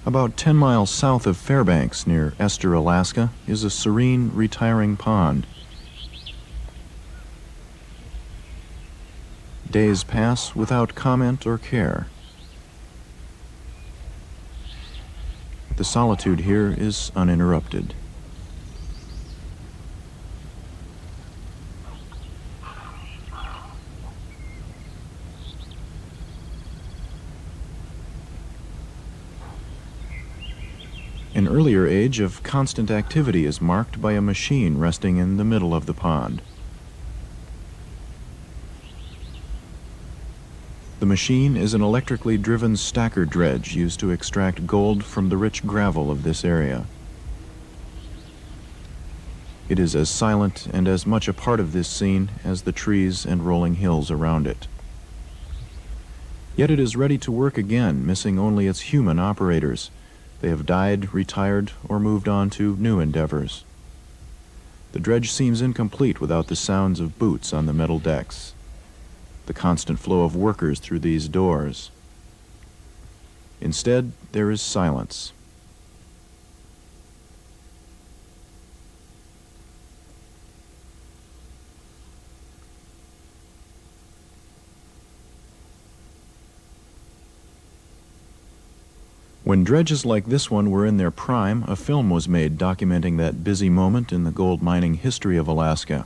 About 10 miles south of Fairbanks, near Esther, Alaska, is a serene, retiring pond. Days pass without comment or care. The solitude here is uninterrupted. An earlier age of constant activity is marked by a machine resting in the middle of the pond. The machine is an electrically driven stacker dredge used to extract gold from the rich gravel of this area. It is as silent and as much a part of this scene as the trees and rolling hills around it. Yet it is ready to work again, missing only its human operators. They have died, retired, or moved on to new endeavors. The dredge seems incomplete without the sounds of boots on the metal decks, the constant flow of workers through these doors. Instead, there is silence. When dredges like this one were in their prime, a film was made documenting that busy moment in the gold mining history of Alaska.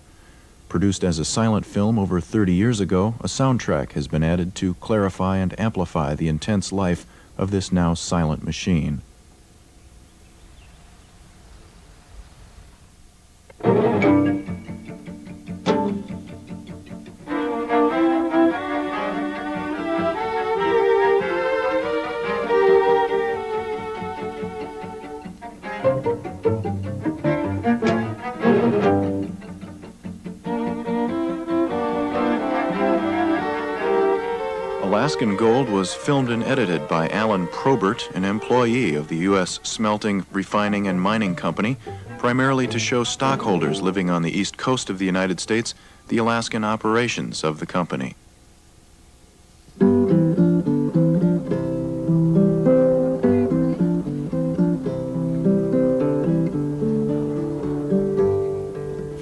Produced as a silent film over 30 years ago, a soundtrack has been added to clarify and amplify the intense life of this now silent machine. Alaskan Gold was filmed and edited by Alan Probert, an employee of the U.S. Smelting, Refining, and Mining Company, primarily to show stockholders living on the east coast of the United States the Alaskan operations of the company.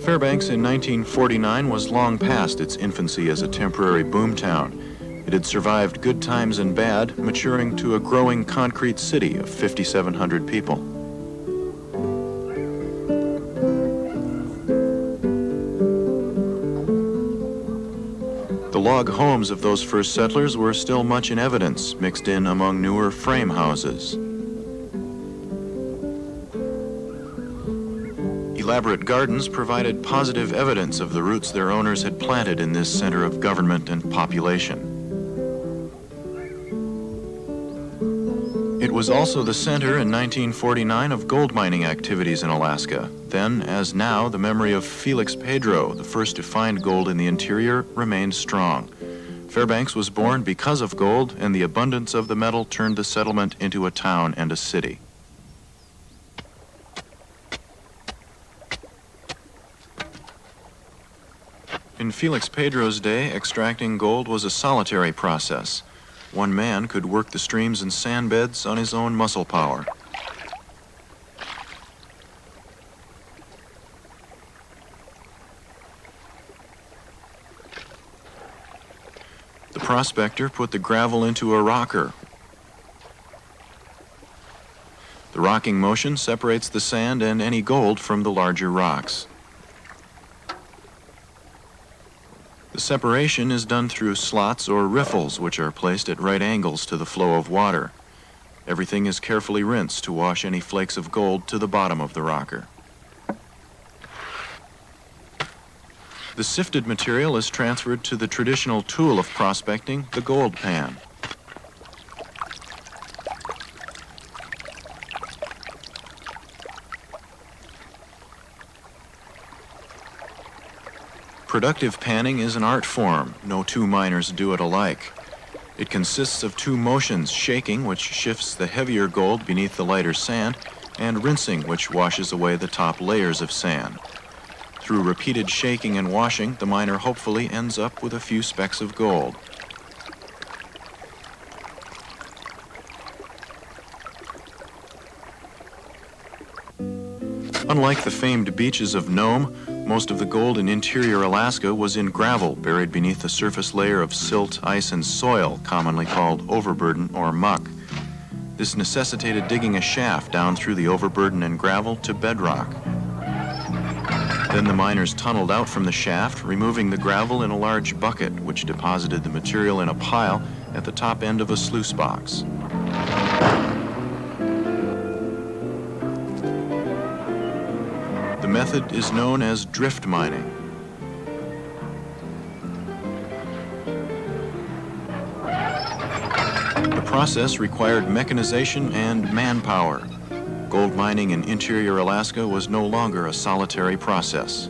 Fairbanks in 1949 was long past its infancy as a temporary boomtown. It had survived good times and bad, maturing to a growing concrete city of 5,700 people. The log homes of those first settlers were still much in evidence, mixed in among newer frame houses. Elaborate gardens provided positive evidence of the roots their owners had planted in this center of government and population. It was also the center in 1949 of gold mining activities in Alaska. Then, as now, the memory of Felix Pedro, the first to find gold in the interior, remained strong. Fairbanks was born because of gold, and the abundance of the metal turned the settlement into a town and a city. In Felix Pedro's day, extracting gold was a solitary process. One man could work the streams and sand beds on his own muscle power. The prospector put the gravel into a rocker. The rocking motion separates the sand and any gold from the larger rocks. The separation is done through slots or riffles, which are placed at right angles to the flow of water. Everything is carefully rinsed to wash any flakes of gold to the bottom of the rocker. The sifted material is transferred to the traditional tool of prospecting, the gold pan. Productive panning is an art form. No two miners do it alike. It consists of two motions, shaking, which shifts the heavier gold beneath the lighter sand, and rinsing, which washes away the top layers of sand. Through repeated shaking and washing, the miner hopefully ends up with a few specks of gold. Unlike the famed beaches of Nome, most of the gold in interior Alaska was in gravel buried beneath a surface layer of silt, ice, and soil, commonly called overburden or muck. This necessitated digging a shaft down through the overburden and gravel to bedrock. Then the miners tunneled out from the shaft, removing the gravel in a large bucket, which deposited the material in a pile at the top end of a sluice box. The method is known as drift mining. The process required mechanization and manpower. Gold mining in interior Alaska was no longer a solitary process.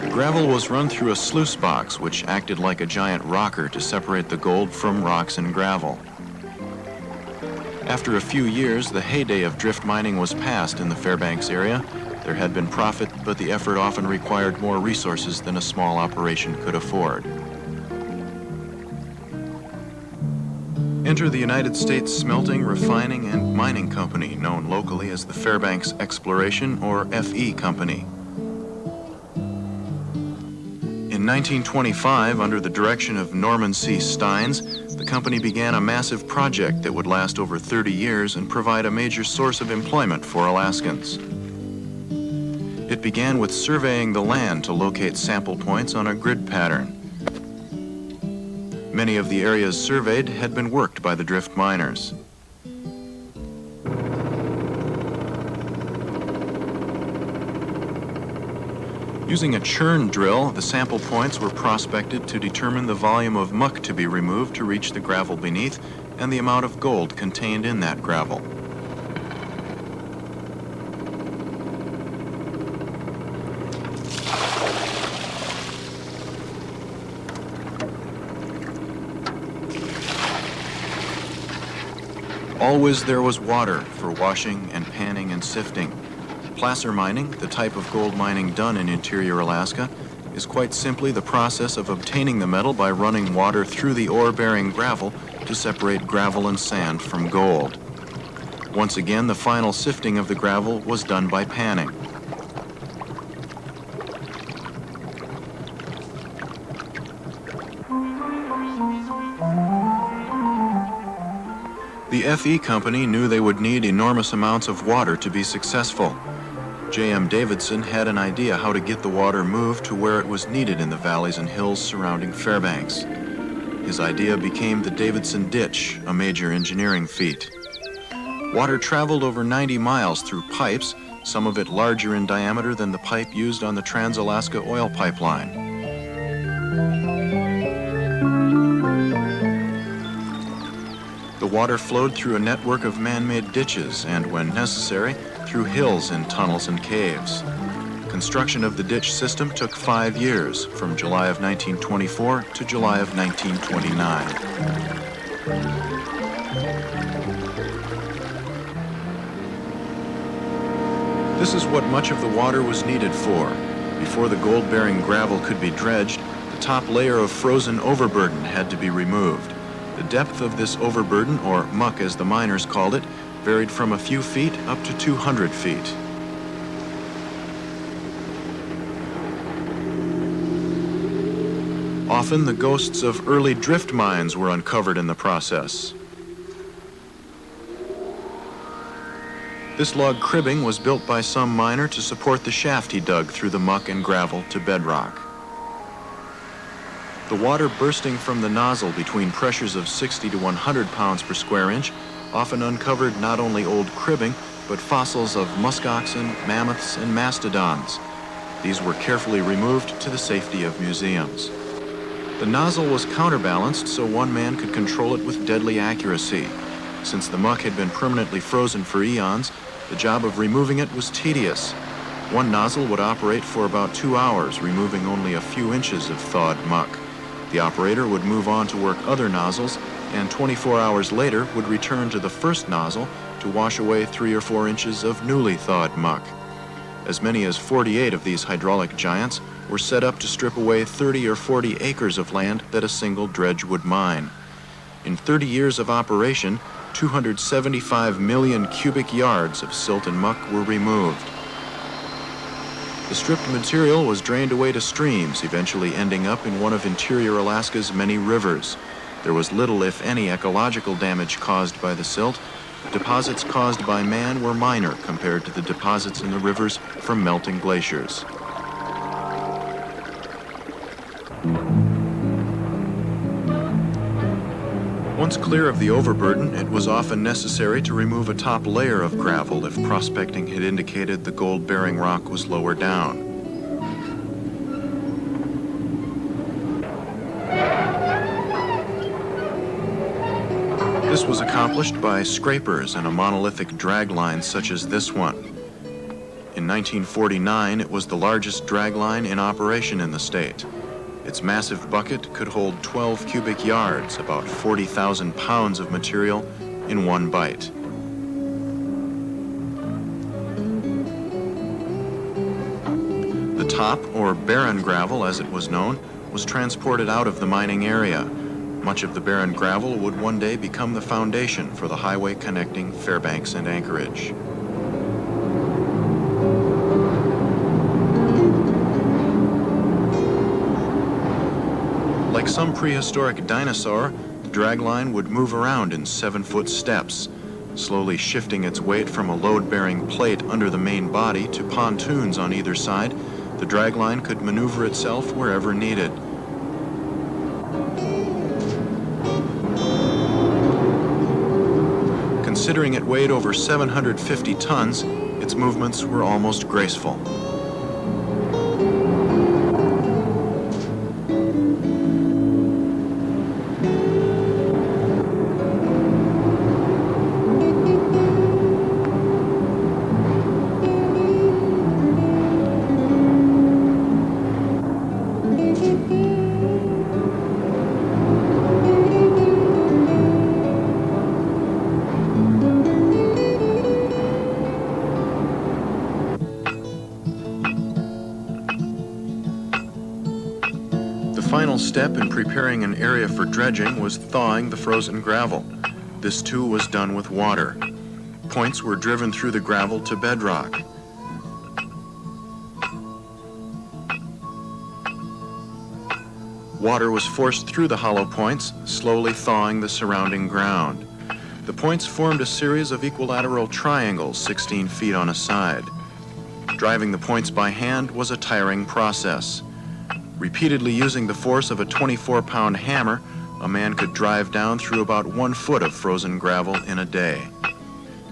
The gravel was run through a sluice box, which acted like a giant rocker to separate the gold from rocks and gravel. After a few years, the heyday of drift mining was past in the Fairbanks area. There had been profit, but the effort often required more resources than a small operation could afford. Enter the United States Smelting, Refining, and Mining Company, known locally as the Fairbanks Exploration, or FE Company. In 1925, under the direction of Norman C. Steins, the company began a massive project that would last over 30 years and provide a major source of employment for Alaskans. It began with surveying the land to locate sample points on a grid pattern. Many of the areas surveyed had been worked by the drift miners. Using a churn drill, the sample points were prospected to determine the volume of muck to be removed to reach the gravel beneath and the amount of gold contained in that gravel. Always there was water for washing and panning and sifting. Placer mining, the type of gold mining done in interior Alaska, is quite simply the process of obtaining the metal by running water through the ore-bearing gravel to separate gravel and sand from gold. Once again, the final sifting of the gravel was done by panning. The FE Company knew they would need enormous amounts of water to be successful. J.M. Davidson had an idea how to get the water moved to where it was needed in the valleys and hills surrounding Fairbanks. His idea became the Davidson Ditch, a major engineering feat. Water traveled over 90 miles through pipes, some of it larger in diameter than the pipe used on the Trans-Alaska oil pipeline. The water flowed through a network of man-made ditches and, when necessary, through hills and tunnels and caves. Construction of the ditch system took 5 years, from July of 1924 to July of 1929. This is what much of the water was needed for. Before the gold-bearing gravel could be dredged, the top layer of frozen overburden had to be removed. The depth of this overburden, or muck as the miners called it, varied from a few feet up to 200 feet. Often the ghosts of early drift mines were uncovered in the process. This log cribbing was built by some miner to support the shaft he dug through the muck and gravel to bedrock. The water bursting from the nozzle between pressures of 60 to 100 pounds per square inch often uncovered not only old cribbing, but fossils of muskoxen, mammoths, and mastodons. These were carefully removed to the safety of museums. The nozzle was counterbalanced so one man could control it with deadly accuracy. Since the muck had been permanently frozen for eons, the job of removing it was tedious. One nozzle would operate for about 2 hours, removing only a few inches of thawed muck. The operator would move on to work other nozzles, and 24 hours later would return to the first nozzle to wash away 3 or 4 inches of newly thawed muck. As many as 48 of these hydraulic giants were set up to strip away 30 or 40 acres of land that a single dredge would mine. In 30 years of operation, 275 million cubic yards of silt and muck were removed. The stripped material was drained away to streams, eventually ending up in one of interior Alaska's many rivers. There was little, if any, ecological damage caused by the silt. Deposits caused by man were minor compared to the deposits in the rivers from melting glaciers. Once clear of the overburden, it was often necessary to remove a top layer of gravel if prospecting had indicated the gold-bearing rock was lower down. This was accomplished by scrapers and a monolithic dragline such as this one. In 1949, it was the largest dragline in operation in the state. Its massive bucket could hold 12 cubic yards, about 40,000 pounds of material, in one bite. The top, or barren gravel as it was known, was transported out of the mining area. Much of the barren gravel would one day become the foundation for the highway connecting Fairbanks and Anchorage. Like some prehistoric dinosaur, the dragline would move around in 7-foot steps, slowly shifting its weight from a load-bearing plate under the main body to pontoons on either side. The dragline could maneuver itself wherever needed. Considering it weighed over 750 tons, its movements were almost graceful. The final step in preparing an area for dredging was thawing the frozen gravel. This too was done with water. Points were driven through the gravel to bedrock. Water was forced through the hollow points, slowly thawing the surrounding ground. The points formed a series of equilateral triangles 16 feet on a side. Driving the points by hand was a tiring process. Repeatedly using the force of a 24-pound hammer, a man could drive down through about 1 foot of frozen gravel in a day.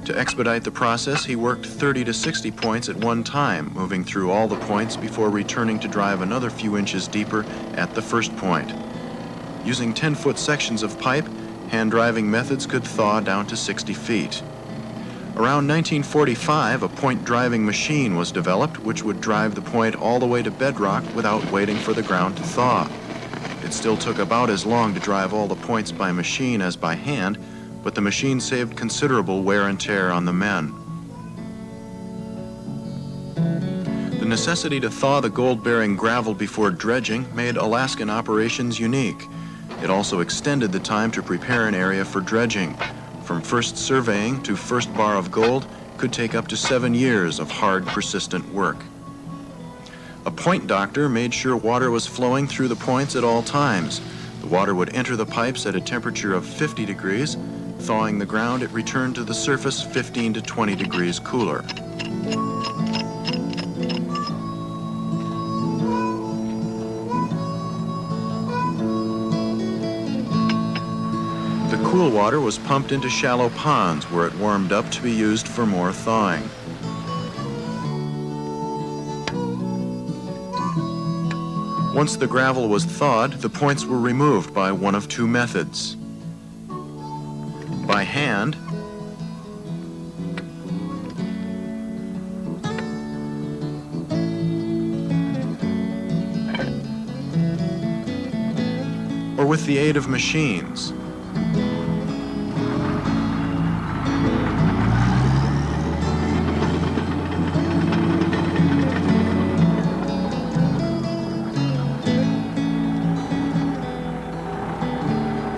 To expedite the process, he worked 30 to 60 points at one time, moving through all the points before returning to drive another few inches deeper at the first point. Using 10-foot sections of pipe, hand-driving methods could thaw down to 60 feet. Around 1945, a point-driving machine was developed which would drive the point all the way to bedrock without waiting for the ground to thaw. It still took about as long to drive all the points by machine as by hand, but the machine saved considerable wear and tear on the men. The necessity to thaw the gold-bearing gravel before dredging made Alaskan operations unique. It also extended the time to prepare an area for dredging. From first surveying to first bar of gold could take up to 7 years of hard, persistent work. A point doctor made sure water was flowing through the points at all times. The water would enter the pipes at a temperature of 50 degrees. Thawing the ground, it returned to the surface 15 to 20 degrees cooler. The cool water was pumped into shallow ponds where it warmed up to be used for more thawing. Once the gravel was thawed, the points were removed by one of two methods. By hand, or with the aid of machines.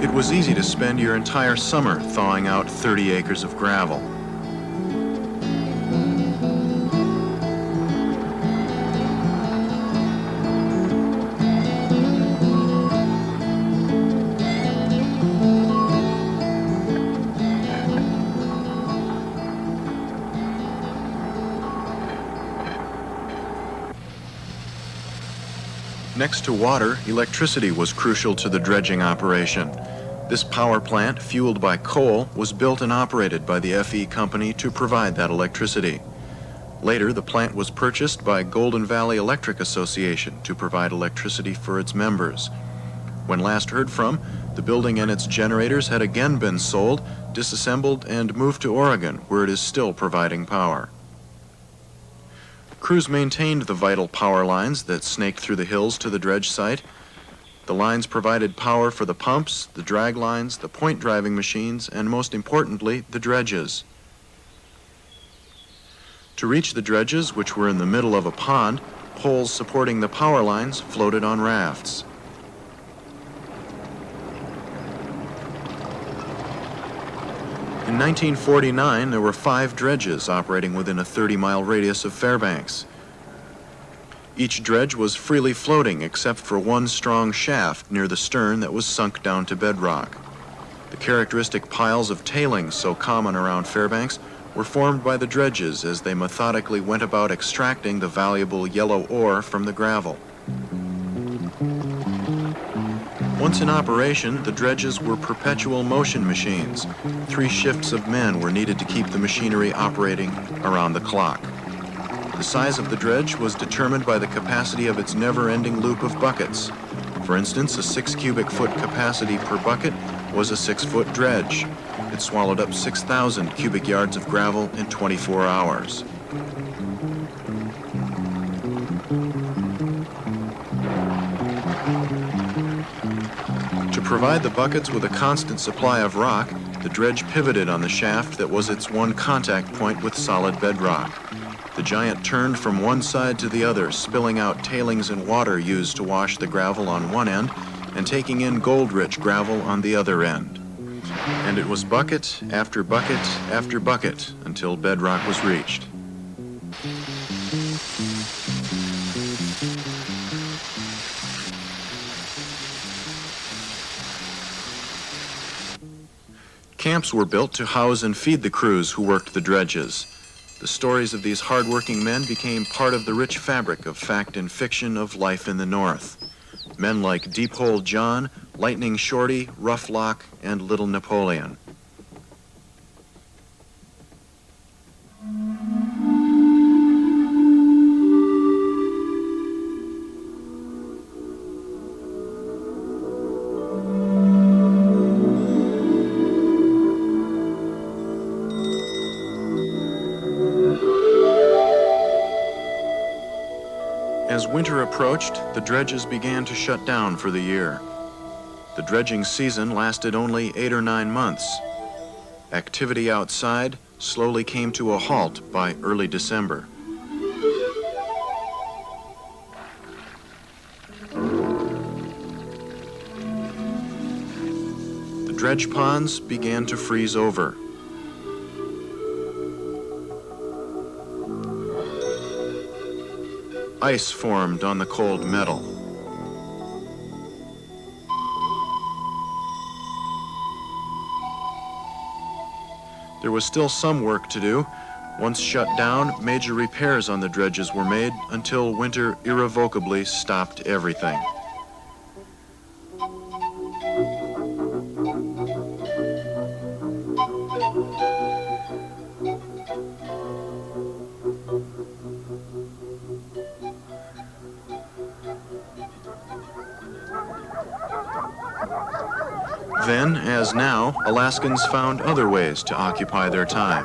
It was easy to spend your entire summer thawing out 30 acres of gravel. Next to water, electricity was crucial to the dredging operation. This power plant, fueled by coal, was built and operated by the FE company to provide that electricity. Later, the plant was purchased by Golden Valley Electric Association to provide electricity for its members. When last heard from, the building and its generators had again been sold, disassembled, and moved to Oregon, where it is still providing power. Crews maintained the vital power lines that snaked through the hills to the dredge site. The lines provided power for the pumps, the drag lines, the point driving machines, and most importantly, the dredges. To reach the dredges, which were in the middle of a pond, poles supporting the power lines floated on rafts. In 1949, there were 5 dredges operating within a 30-mile radius of Fairbanks. Each dredge was freely floating except for one strong shaft near the stern that was sunk down to bedrock. The characteristic piles of tailings so common around Fairbanks were formed by the dredges as they methodically went about extracting the valuable yellow ore from the gravel. Once in operation, the dredges were perpetual motion machines. 3 shifts of men were needed to keep the machinery operating around the clock. The size of the dredge was determined by the capacity of its never-ending loop of buckets. For instance, a 6 cubic foot capacity per bucket was a 6-foot dredge. It swallowed up 6,000 cubic yards of gravel in 24 hours. To provide the buckets with a constant supply of rock, the dredge pivoted on the shaft that was its one contact point with solid bedrock. The giant turned from one side to the other, spilling out tailings and water used to wash the gravel on one end and taking in gold-rich gravel on the other end. And it was bucket after bucket after bucket until bedrock was reached. Camps were built to house and feed the crews who worked the dredges. The stories of these hardworking men became part of the rich fabric of fact and fiction of life in the North. Men like Deep Hole John, Lightning Shorty, Rough Lock, and Little Napoleon. As winter approached, the dredges began to shut down for the year. The dredging season lasted only 8 or 9 months. Activity outside slowly came to a halt by early December. The dredge ponds began to freeze over. Ice formed on the cold metal. There was still some work to do. Once shut down, major repairs on the dredges were made until winter irrevocably stopped everything. Then, as now, Alaskans found other ways to occupy their time.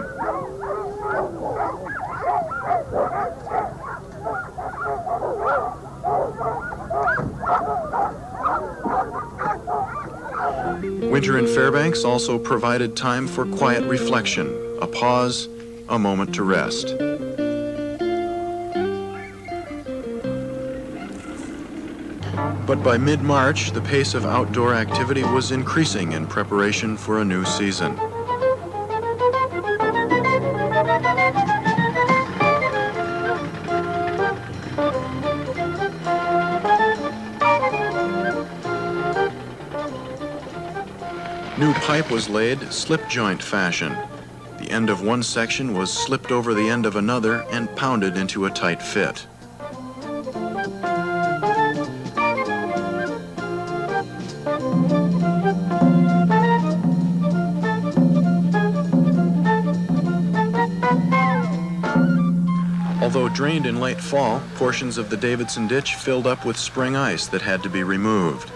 Winter in Fairbanks also provided time for quiet reflection, a pause, a moment to rest. But by mid-March, the pace of outdoor activity was increasing in preparation for a new season. New pipe was laid slip joint fashion. The end of one section was slipped over the end of another and pounded into a tight fit. Although drained in late fall, portions of the Davidson ditch filled up with spring ice that had to be removed.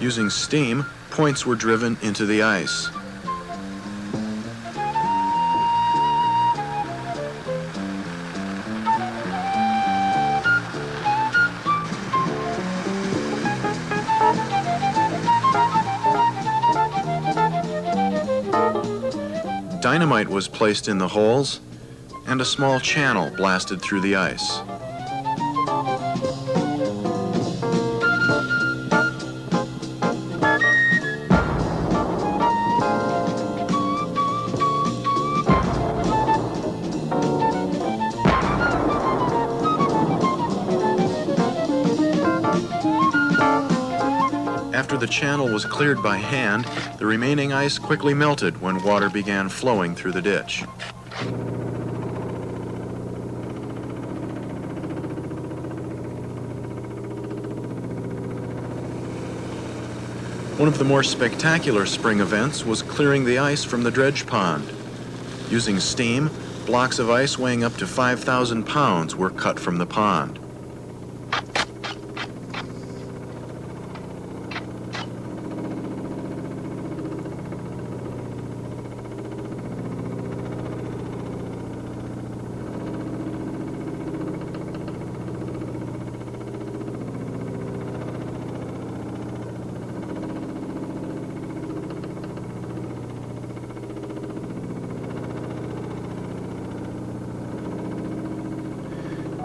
Using steam, points were driven into the ice. Dynamite was placed in the holes, and a small channel blasted through the ice. After the channel was cleared by hand, the remaining ice quickly melted when water began flowing through the ditch. One of the more spectacular spring events was clearing the ice from the dredge pond. Using steam, blocks of ice weighing up to 5,000 pounds were cut from the pond.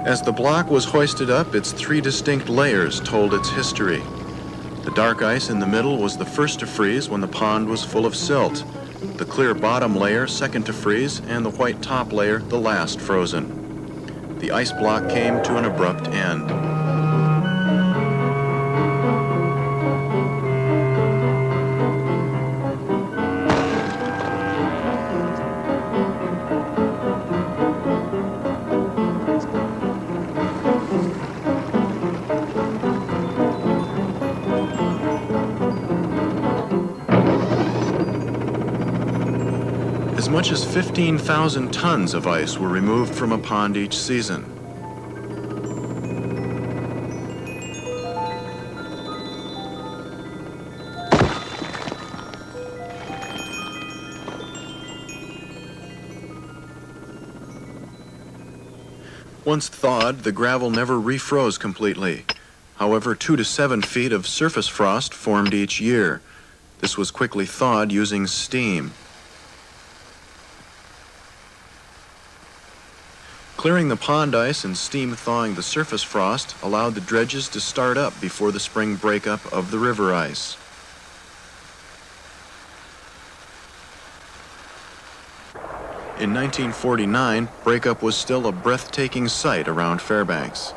As the block was hoisted up, its three distinct layers told its history. The dark ice in the middle was the first to freeze when the pond was full of silt. The clear bottom layer second to freeze, and the white top layer the last frozen. The ice block came to an abrupt end. As much as 15,000 tons of ice were removed from a pond each season. Once thawed, the gravel never refroze completely. However, 2 to 7 feet of surface frost formed each year. This was quickly thawed using steam. Clearing the pond ice and steam thawing the surface frost allowed the dredges to start up before the spring breakup of the river ice. In 1949, breakup was still a breathtaking sight around Fairbanks.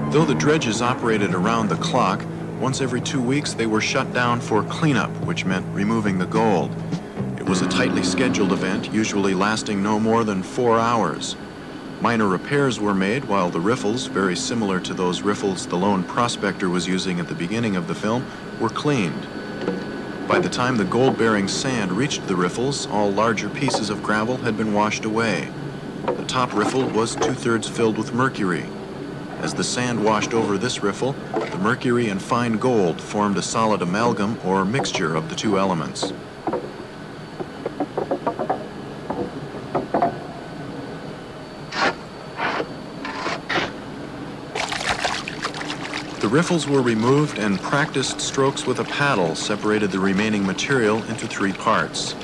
Though the dredges operated around the clock, once every 2 weeks they were shut down for cleanup, which meant removing the gold. It was a tightly scheduled event, usually lasting no more than 4 hours. Minor repairs were made while the riffles, very similar to those riffles the lone prospector was using at the beginning of the film, were cleaned. By the time the gold-bearing sand reached the riffles, all larger pieces of gravel had been washed away. The top riffle was 2/3 filled with mercury. As the sand washed over this riffle, the mercury and fine gold formed a solid amalgam or mixture of the two elements. The riffles were removed and practiced strokes with a paddle separated the remaining material into three parts.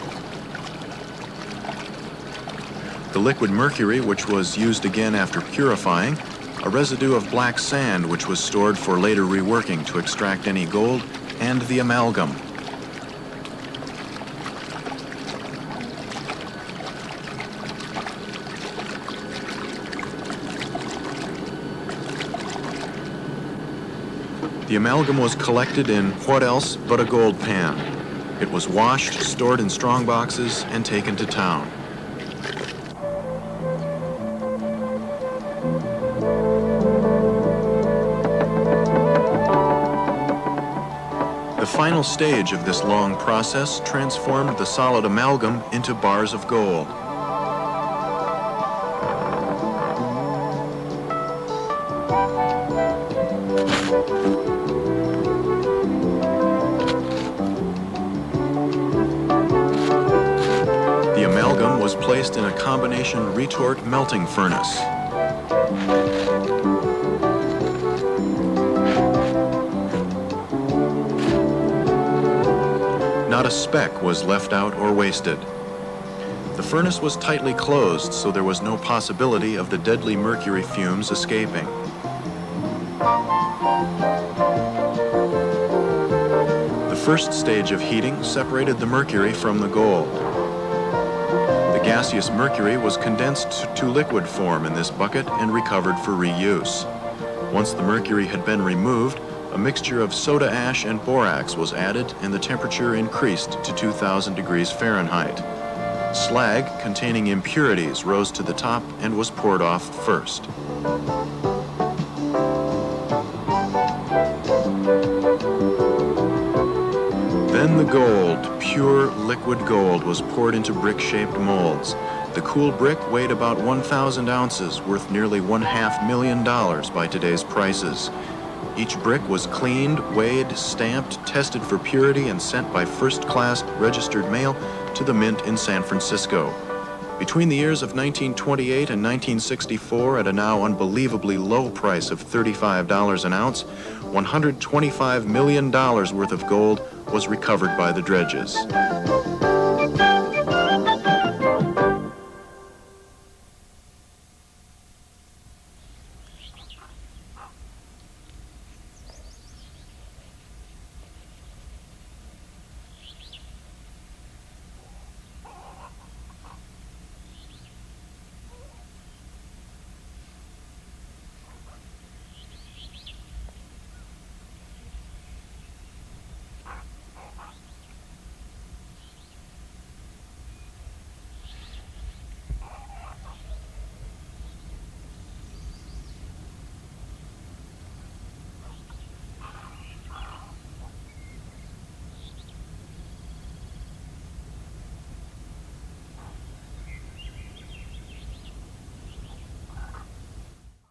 The liquid mercury, which was used again after purifying, a residue of black sand which was stored for later reworking to extract any gold, and the amalgam. The amalgam was collected in what else but a gold pan. It was washed, stored in strong boxes, and taken to town. The final stage of this long process transformed the solid amalgam into bars of gold. The amalgam was placed in a combination retort melting furnace. Not a speck was left out or wasted. The furnace was tightly closed, so there was no possibility of the deadly mercury fumes escaping. The first stage of heating separated the mercury from the gold. The gaseous mercury was condensed to liquid form in this bucket and recovered for reuse. Once the mercury had been removed, a mixture of soda ash and borax was added and the temperature increased to 2,000 degrees Fahrenheit. Slag containing impurities rose to the top and was poured off first. Then the gold, pure liquid gold, was poured into brick-shaped molds. The cool brick weighed about 1,000 ounces, worth nearly $500,000 by today's prices. Each brick was cleaned, weighed, stamped, tested for purity, and sent by first-class registered mail to the mint in San Francisco. Between the years of 1928 and 1964, at a now unbelievably low price of $35 an ounce, $125 million worth of gold was recovered by the dredges.